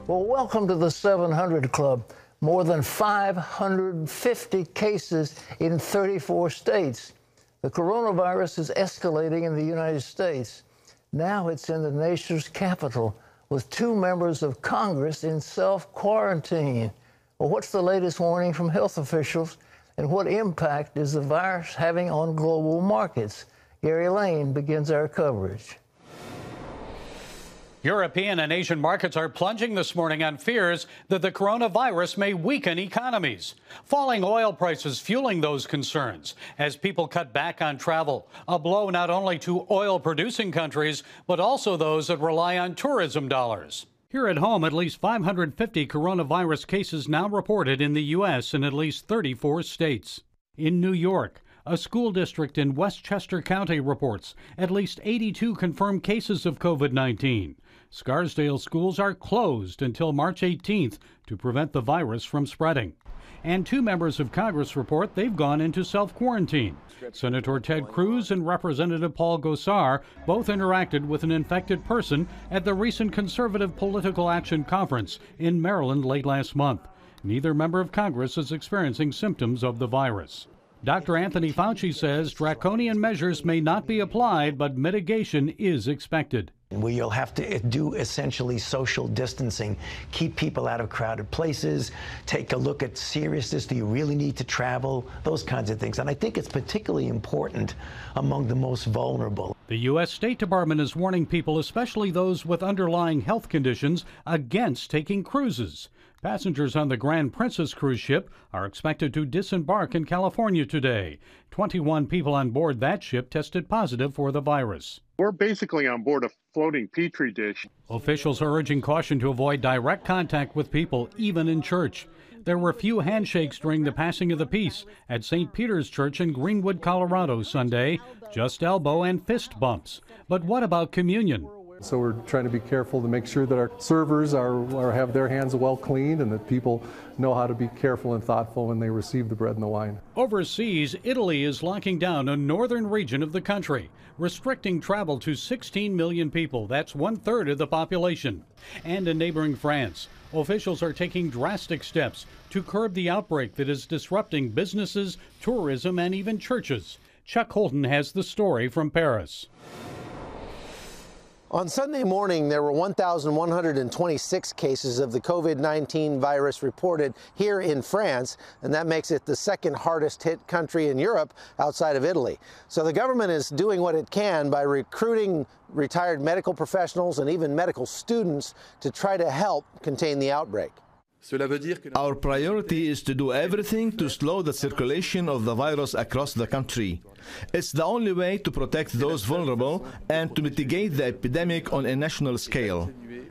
Well, welcome to the 700 Club. More than 550 cases in 34 states. The coronavirus is escalating in the United States. Now it's in the nation's capital, with 2 members of Congress in self-quarantine. Well, what's the latest warning from health officials, and what impact is the virus having on global markets? Gary Lane begins our coverage. European and Asian markets are plunging this morning on fears that the coronavirus may weaken economies. Falling oil prices fueling those concerns as people cut back on travel. A blow not only to oil-producing countries, but also those that rely on tourism dollars. Here at home, at least 550 coronavirus cases now reported in the U.S. in at least 34 states. In New York, a school district in Westchester County reports at least 82 confirmed cases of COVID-19. Scarsdale schools are closed until March 18th to prevent the virus from spreading. And 2 members of Congress report they've gone into self-quarantine. Senator Ted Cruz and Representative Paul Gosar both interacted with an infected person at the recent Conservative Political Action Conference in Maryland late last month. Neither member of Congress is experiencing symptoms of the virus. Dr. Anthony Fauci says draconian measures may not be applied, but mitigation is expected. You'll have to do essentially social distancing, keep people out of crowded places, take a look at seriousness. Do you really need to travel? Those kinds of things. And I think it's particularly important among the most vulnerable. The U.S. State Department is warning people, especially those with underlying health conditions, against taking cruises. Passengers on the Grand Princess cruise ship are expected to disembark in California today. 21 people on board that ship tested positive for the virus. We're basically on board a floating petri dish. Officials are urging caution to avoid direct contact with people, even in church. There were few handshakes during the passing of the peace at St. Peter's Church in Greenwood, Colorado Sunday, just elbow and fist bumps. But what about communion? So we're trying to be careful to make sure that our servers have their hands well cleaned and that people know how to be careful and thoughtful when they receive the bread and the wine. Overseas, Italy is locking down a northern region of the country, restricting travel to 16 million people. That's 1/3 of the population. And in neighboring France, officials are taking drastic steps to curb the outbreak that is disrupting businesses, tourism, and even churches. Chuck Holton has the story from Paris. On Sunday morning, there were 1,126 cases of the COVID-19 virus reported here in France, and that makes it the second hardest hit country in Europe outside of Italy. So the government is doing what it can by recruiting retired medical professionals and even medical students to try to help contain the outbreak. Our priority is to do everything to slow the circulation of the virus across the country. It's the only way to protect those vulnerable and to mitigate the epidemic on a national scale.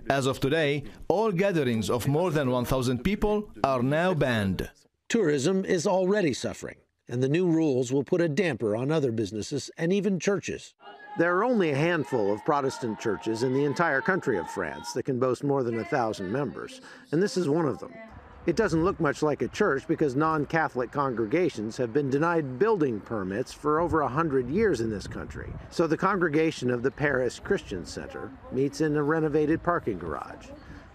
As of today, all gatherings of more than 1,000 people are now banned. Tourism is already suffering, and the new rules will put a damper on other businesses and even churches. There are only a handful of Protestant churches in the entire country of France that can boast more than 1,000 members, and this is one of them. It doesn't look much like a church because non-Catholic congregations have been denied building permits for over 100 years in this country. So the congregation of the Paris Christian Center meets in a renovated parking garage.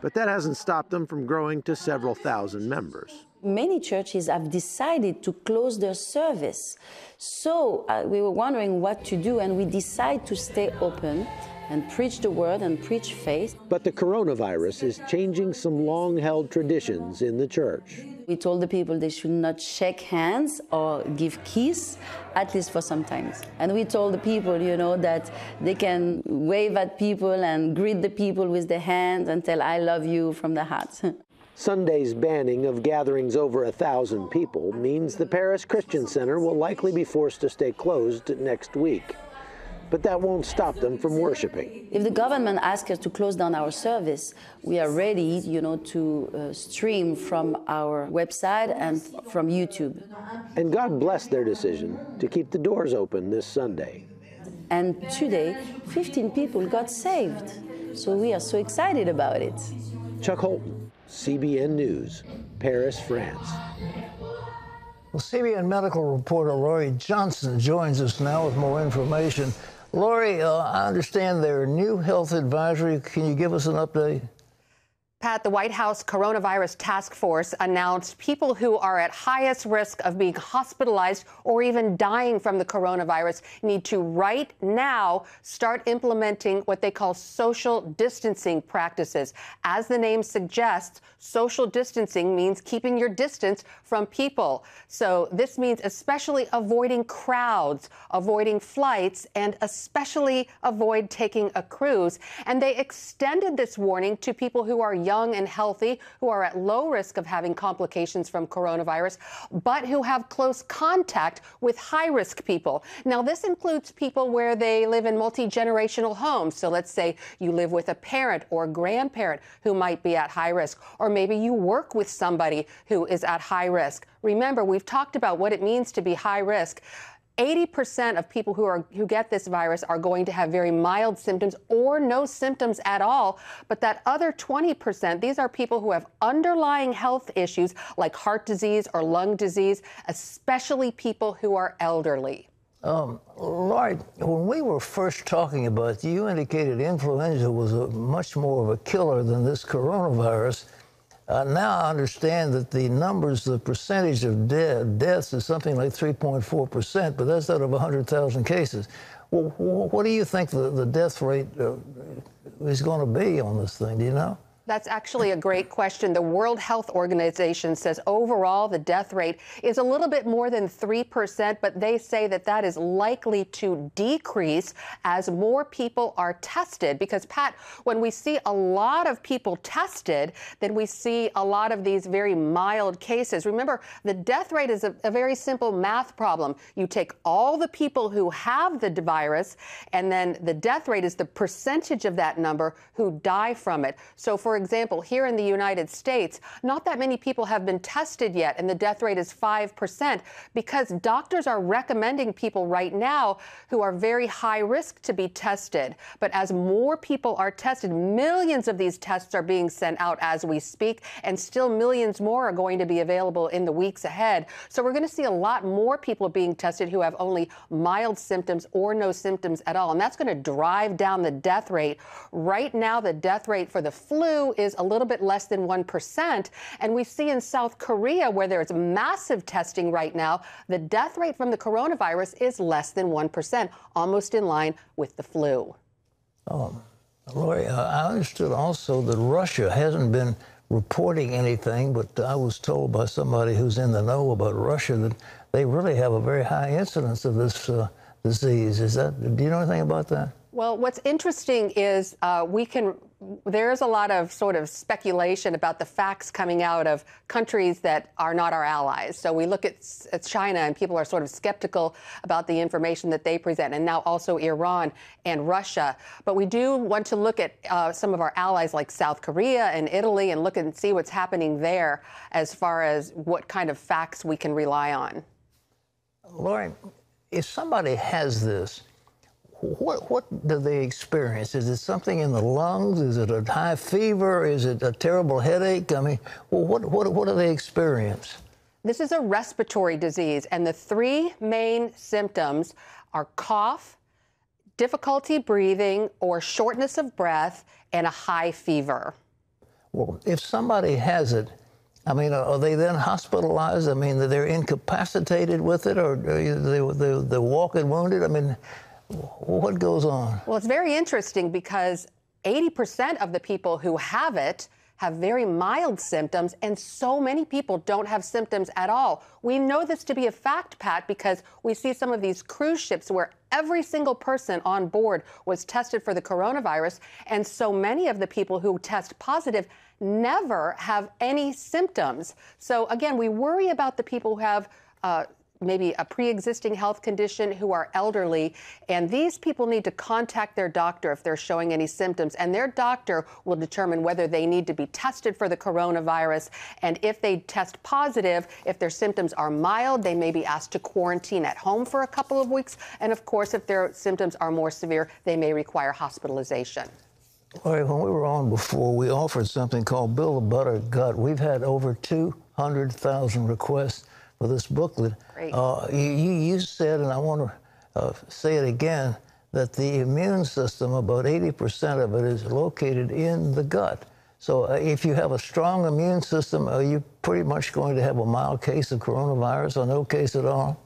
But that hasn't stopped them from growing to several thousand members. Many churches have decided to close their service. So we were wondering what to do, and we decided to stay open and preach the word and preach faith. But the coronavirus is changing some long-held traditions in the church. We told the people they should not shake hands or give kiss, at least for some time. And we told the people, that they can wave at people and greet the people with their hands and tell, "I love you" from the heart. Sunday's banning of gatherings over 1,000 people means the Paris Christian Center will likely be forced to stay closed next week. But that won't stop them from worshiping. If the government asks us to close down our service, we are ready, to stream from our website and from YouTube. And God bless their decision to keep the doors open this Sunday. And today, 15 people got saved. So we are so excited about it. Chuck Holton, CBN News, Paris, France. Well, CBN medical reporter Lori Johnson joins us now with more information. Lori, I understand there are new health advisory. Can you give us an update? Pat, the White House Coronavirus Task Force announced people who are at highest risk of being hospitalized or even dying from the coronavirus need to right now start implementing what they call social distancing practices. As the name suggests, social distancing means keeping your distance from people. So this means especially avoiding crowds, avoiding flights, and especially avoid taking a cruise. And they extended this warning to people who are young and healthy, who are at low risk of having complications from coronavirus, but who have close contact with high-risk people. Now, this includes people where they live in multi-generational homes. So let's say you live with a parent or grandparent who might be at high risk, or maybe you work with somebody who is at high risk. Remember, we've talked about what it means to be high risk. 80% of people who get this virus are going to have very mild symptoms or no symptoms at all. But that other 20%, these are people who have underlying health issues like heart disease or lung disease, especially people who are elderly. Laurie, when we were first talking about it, you indicated influenza was much more of a killer than this coronavirus. Now I understand that the numbers, the percentage of deaths is something like 3.4%, but that's out of 100,000 cases. Well, what do you think the death rate is going to be on this thing? Do you know? That's actually a great question. The World Health Organization says overall the death rate is a little bit more than 3%, but they say that that is likely to decrease as more people are tested. Because, Pat, when we see a lot of people tested, then we see a lot of these very mild cases. Remember, the death rate is a very simple math problem. You take all the people who have the virus, and then the death rate is the percentage of that number who die from it. So, for example, here in the United States, not that many people have been tested yet, and the death rate is 5% because doctors are recommending people right now who are very high risk to be tested. But as more people are tested, millions of these tests are being sent out as we speak, and still millions more are going to be available in the weeks ahead. So we're going to see a lot more people being tested who have only mild symptoms or no symptoms at all, and that's going to drive down the death rate. Right now, the death rate for the flu is a little bit less than 1%. And we see in South Korea, where there's massive testing right now, the death rate from the coronavirus is less than 1%, almost in line with the flu. Laurie, I understood also that Russia hasn't been reporting anything, but I was told by somebody who's in the know about Russia that they really have a very high incidence of this disease. Do you know anything about that? Well, what's interesting is there's a lot of sort of speculation about the facts coming out of countries that are not our allies. So we look at China, and people are sort of skeptical about the information that they present, and now also Iran and Russia. But we do want to look at some of our allies like South Korea and Italy and look and see what's happening there as far as what kind of facts we can rely on. Laurie, if somebody has this, what do they experience? Is it something in the lungs? Is it a high fever? Is it a terrible headache? I mean, what do they experience? This is a respiratory disease, and the three main symptoms are cough, difficulty breathing, or shortness of breath, and a high fever. Well, if somebody has it, I mean, are they then hospitalized? I mean, they're incapacitated with it, or they're walking wounded? I mean, what goes on? Well, it's very interesting because 80% of the people who have it have very mild symptoms, and so many people don't have symptoms at all. We know this to be a fact, Pat, because we see some of these cruise ships where every single person on board was tested for the coronavirus, and so many of the people who test positive never have any symptoms. So again, we worry about the people who have maybe a pre-existing health condition, who are elderly, and these people need to contact their doctor if they're showing any symptoms, and their doctor will determine whether they need to be tested for the coronavirus, and if they test positive, if their symptoms are mild, they may be asked to quarantine at home for a couple of weeks, and of course, if their symptoms are more severe, they may require hospitalization. All right, when we were on before, we offered something called Build a Better Gut. We've had over 200,000 requests for this booklet. You said, and I want to say it again, that the immune system, about 80% of it is located in the gut. So if you have a strong immune system, are you pretty much going to have a mild case of coronavirus or no case at all?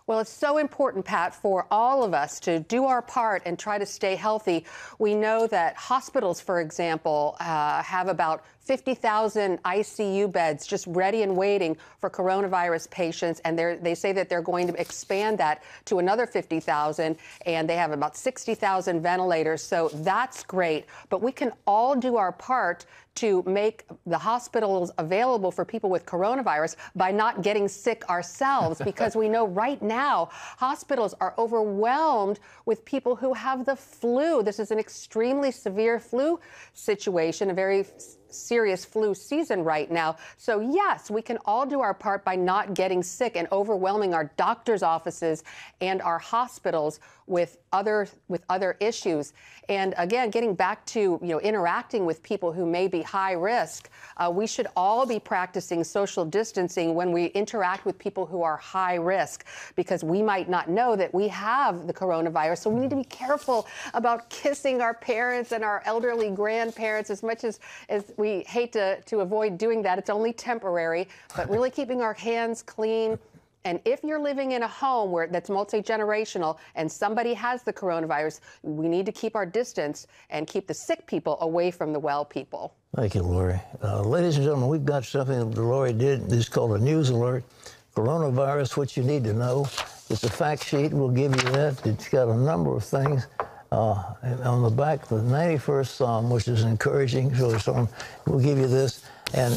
Well, it's so important, Pat, for all of us to do our part and try to stay healthy. We know that hospitals, for example, have about 50,000 ICU beds just ready and waiting for coronavirus patients, and they say that they're going to expand that to another 50,000, and they have about 60,000 ventilators, so that's great. But we can all do our part to make the hospitals available for people with coronavirus by not getting sick ourselves, because we know right now hospitals are overwhelmed with people who have the flu. This is an extremely severe flu situation, a very serious flu season right now. So yes, we can all do our part by not getting sick and overwhelming our doctors' offices and our hospitals with other issues. And again, getting back to interacting with people who may be high risk, we should all be practicing social distancing when we interact with people who are high risk, because we might not know that we have the coronavirus. So we need to be careful about kissing our parents and our elderly grandparents. As much as we hate to avoid doing that, it's only temporary, but really keeping our hands clean. And if you're living in a home that's multi-generational and somebody has the coronavirus, we need to keep our distance and keep the sick people away from the well people. Thank you, Lori. Ladies and gentlemen, we've got something that Lori did. It's called a news alert. Coronavirus, what you need to know. It's a fact sheet. We'll give you that. It's got a number of things. On the back, the 91st Psalm, which is encouraging. So we'll give you this. And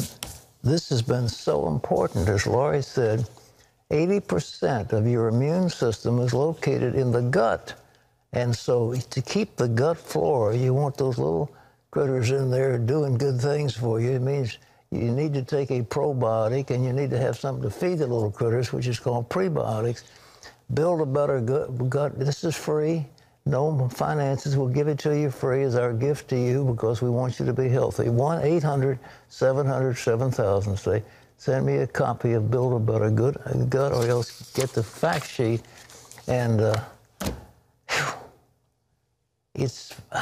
this has been so important, as Lori said. 80% of your immune system is located in the gut. And so to keep the gut flora, you want those little critters in there doing good things for you. It means you need to take a probiotic, and you need to have something to feed the little critters, which is called prebiotics. Build a better gut. This is free. No finances. We'll give it to you free as our gift to you, because we want you to be healthy. 1-800-700-7000. Say, send me a copy of Build a Better Gut, or else get the fact sheet. And I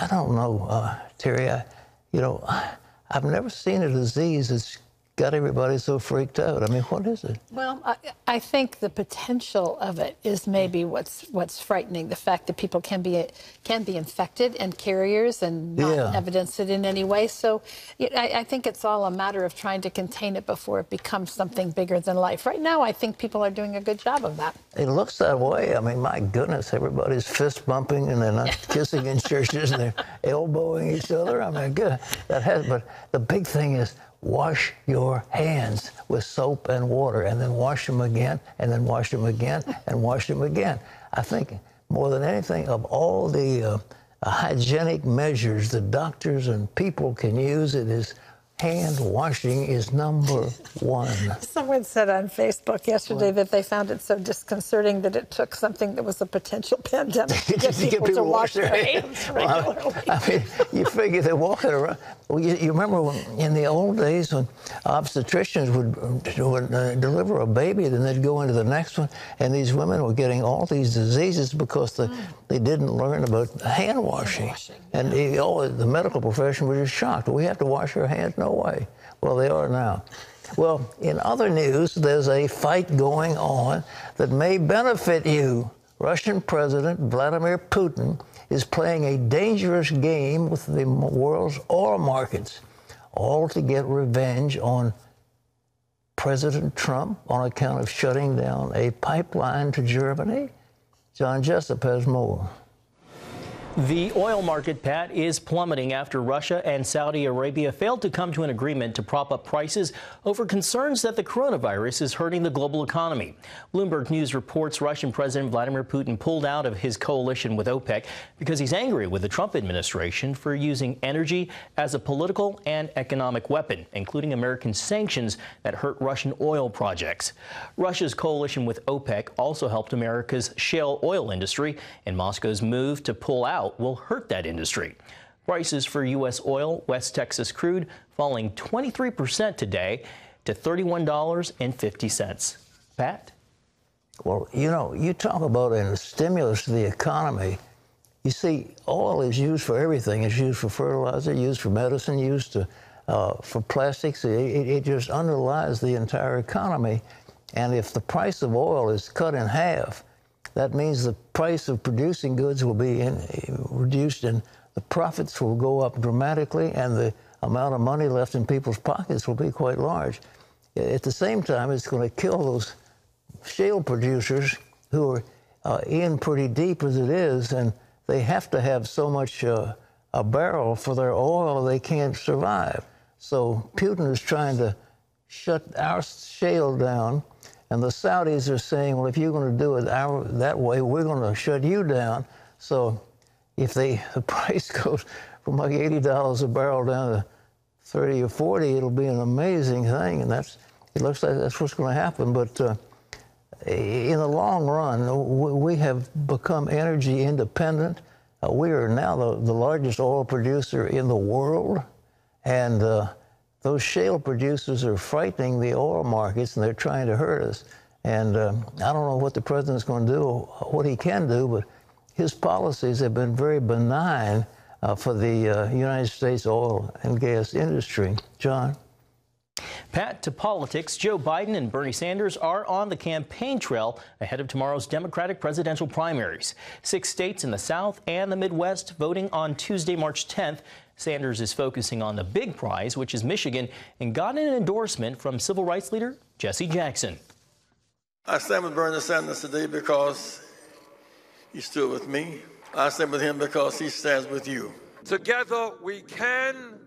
don't know, Terry, I've never seen a disease that's got everybody so freaked out. I mean, what is it? Well, I think the potential of it is maybe what's frightening. The fact that people can be infected and carriers and not evidence it in any way. So I think it's all a matter of trying to contain it before it becomes something bigger than life. Right now, I think people are doing a good job of that. It looks that way. I mean, my goodness, everybody's fist bumping and they're not kissing in churches and they're elbowing each other. I mean, good. But the big thing is, wash your hands with soap and water, and then wash them again, and then wash them again, and wash them again. I think more than anything, of all the hygienic measures that doctors and people can use, it is hand washing is number one. Someone said on Facebook yesterday that they found it so disconcerting that it took something that was a potential pandemic to get people to wash their hands regularly. I mean, you figure they're walking around. Well, you remember when, in the old days, when obstetricians would deliver a baby, then they'd go into the next one, and these women were getting all these diseases because they didn't learn about hand washing. And the medical profession was just shocked. We have to wash our hands? No way. Well, they are now. Well, in other news, there's a fight going on that may benefit you. Russian President Vladimir Putin is playing a dangerous game with the world's oil markets, all to get revenge on President Trump on account of shutting down a pipeline to Germany. John Jessup has more. The oil market, Pat, is plummeting after Russia and Saudi Arabia failed to come to an agreement to prop up prices over concerns that the coronavirus is hurting the global economy. Bloomberg News reports Russian President Vladimir Putin pulled out of his coalition with OPEC because he's angry with the Trump administration for using energy as a political and economic weapon, including American sanctions that hurt Russian oil projects. Russia's coalition with OPEC also helped America's shale oil industry, and Moscow's move to pull out will hurt that industry. Prices for U.S. oil, West Texas crude, falling 23% today to $31.50. Pat? Well, you talk about a stimulus to the economy. You see, oil is used for everything. It's used for fertilizer, used for medicine, used to for plastics. It just underlies the entire economy. And if the price of oil is cut in half, that means the price of producing goods will be reduced and the profits will go up dramatically and the amount of money left in people's pockets will be quite large. At the same time, it's going to kill those shale producers who are in pretty deep as it is, and they have to have so much a barrel for their oil they can't survive. So Putin is trying to shut our shale down, and the Saudis are saying, well, if you're going to do it that way, we're going to shut you down. So if the price goes from like $80 a barrel down to 30 or 40, it'll be an amazing thing, and it looks like that's what's going to happen. But in the long run, we have become energy independent. We are now the largest oil producer in the world, and those shale producers are frightening the oil markets, and they're trying to hurt us. And I don't know what the president's going to do, what he can do, but his policies have been very benign for the United States oil and gas industry. John? Pat, to politics, Joe Biden and Bernie Sanders are on the campaign trail ahead of tomorrow's Democratic presidential primaries. 6 states in the South and the Midwest voting on Tuesday, March 10th. Sanders is focusing on the big prize, which is Michigan, and got an endorsement from civil rights leader Jesse Jackson. I stand with Bernie Sanders today because he stood with me. I stand with him because he stands with you. Together we can,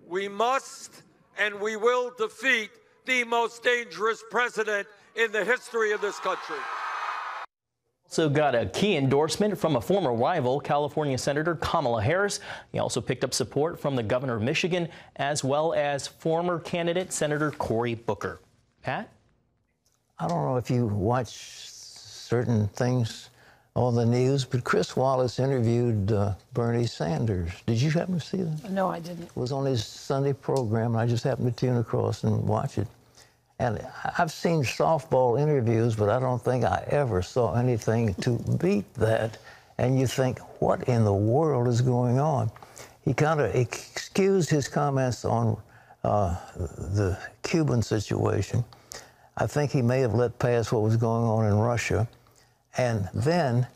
we must, and we will defeat the most dangerous president in the history of this country. Also got a key endorsement from a former rival, California Senator Kamala Harris. He also picked up support from the governor of Michigan, as well as former candidate Senator Cory Booker. Pat? I don't know if you watch certain things on the news, but Chris Wallace interviewed Bernie Sanders. Did you happen to see that? No, I didn't. It was on his Sunday program, and I just happened to tune across and watch it. And I've seen softball interviews, but I don't think I ever saw anything to beat that. And you think, what in the world is going on? He kind of excused his comments on the Cuban situation. I think he may have let pass what was going on in Russia. And then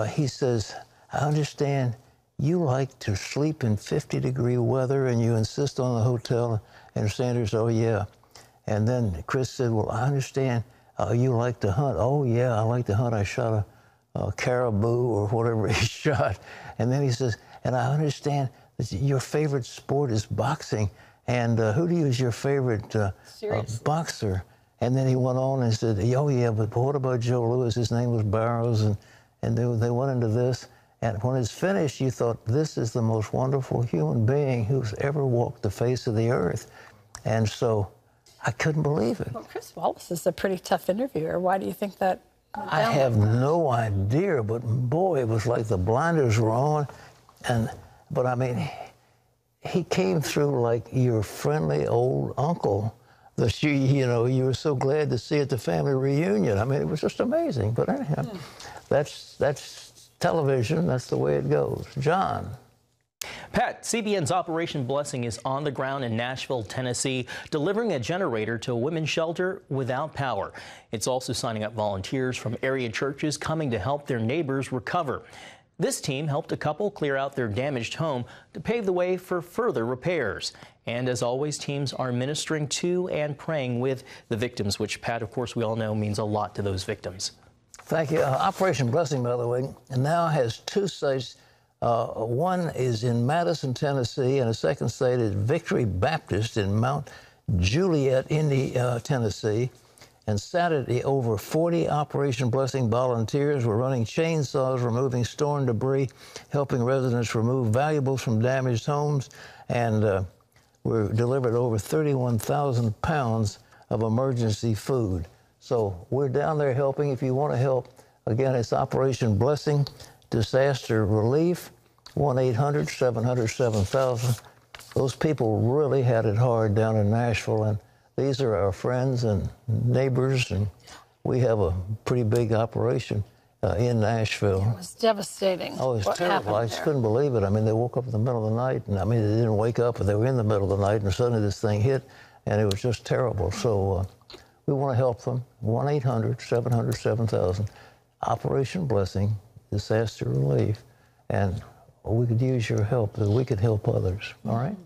he says, I understand you like to sleep in 50-degree weather and you insist on the hotel. And Sanders, oh, yeah. And then Chris said, well, I understand you like to hunt. Oh, yeah, I like to hunt. I shot a caribou or whatever he shot. And then he says, and I understand that your favorite sport is boxing. And who do you is your favorite boxer? And then he went on and said, oh, yeah, but what about Joe Louis? His name was Barrows. And they went into this. And when it's finished, you thought, this is the most wonderful human being who's ever walked the face of the earth. And so I couldn't believe it. Well, Chris Wallace is a pretty tough interviewer. Why do you think that went down? I have no idea, but boy, it was like the blinders were on. But I mean, he came through like your friendly old uncle that you were so glad to see at the family reunion. I mean, it was just amazing. But anyhow, that's television. That's the way it goes. John. Pat, CBN's Operation Blessing is on the ground in Nashville, Tennessee, delivering a generator to a women's shelter without power. It's also signing up volunteers from area churches coming to help their neighbors recover. This team helped a couple clear out their damaged home to pave the way for further repairs. And as always, teams are ministering to and praying with the victims, which, Pat, of course, we all know means a lot to those victims. Thank you. Operation Blessing, by the way, now has 2 sites. One is in Madison, Tennessee, and the second site is Victory Baptist in Mount Juliet, Tennessee. And Saturday, over 40 Operation Blessing volunteers were running chainsaws, removing storm debris, helping residents remove valuables from damaged homes, and we delivered over 31,000 pounds of emergency food. So we're down there helping. If you want to help, again, it's Operation Blessing. Disaster Relief, 1-800-700-7000. Those people really had it hard down in Nashville, and these are our friends and neighbors, and we have a pretty big operation. in Nashville. It was devastating. Oh, it was terrible. I just there. couldn't believe it. I mean, they woke up in the middle of the night, and I mean, they didn't wake up, but they were in the middle of the night, and suddenly this thing hit, and it was just terrible. So we want to help them. 1-800-700-7000. Operation Blessing, disaster relief, and we could use your help, that we could help others. All right?